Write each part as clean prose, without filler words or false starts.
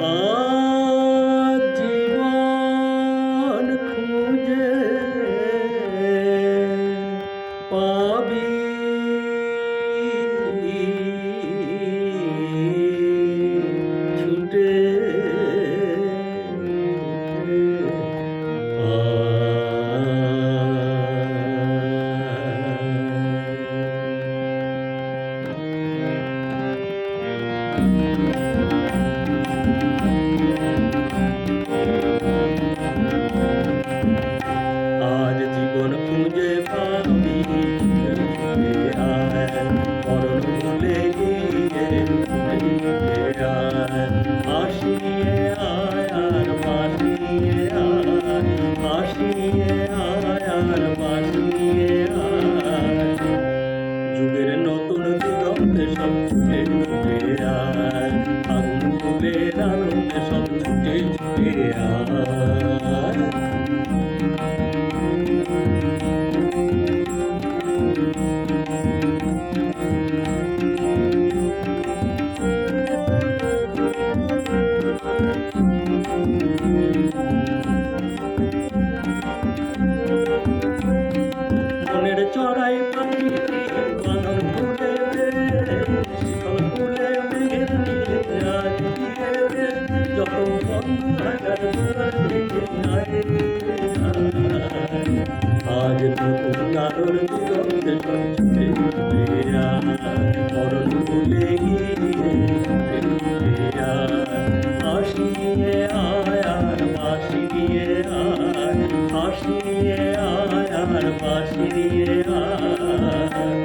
আজীবন খুঁজে পাবি ছুটে আজ জীবন খুঁজে পাবি ছুটে আয় মরণ ভুলে গিয়ে ছুটে আয় আসিয়ে আয় আর বাসিয়ে আয় আসিয়ে আয় আর বাসিয়ে আয় যুগের নতুন দিগন্তে সব ছুটে ছুটে আয় আগুন ফুলের আনন্দে সব ছুটে ছুটে আয় মনের চড়াই পাখি বাঁধন খুলে শিকল খুলে মেঘের নীলে আজ দিয়ে যত বন্ধু হাজার দুয়ার থেকে আজ নতুন আলোর দিগন্তে সব ছুটে ছুটে মরণ ভুলে গিয়ে আসিয়ে আয় আর বাসিয়ে আয় আসিয়ে আয় আর বাসিয়ে আয়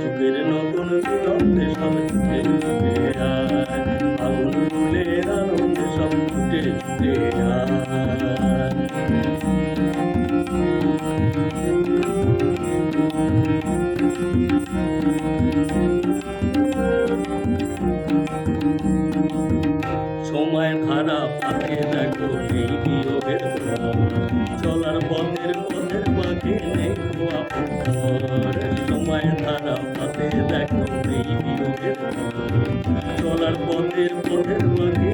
যুগের নতুন দিগন্তে সব ছুটে ছুটে আয় আগুন ফুলের আনন্দে সব ছুটে ছুটে আয় সময় খারাপ থাকে দেখো নেই বিয়োগের চলার পথের বাঁকে নেই সময় খারাপ থাকে দেখো নেই বিয়োগের চলার পথের বাঁকে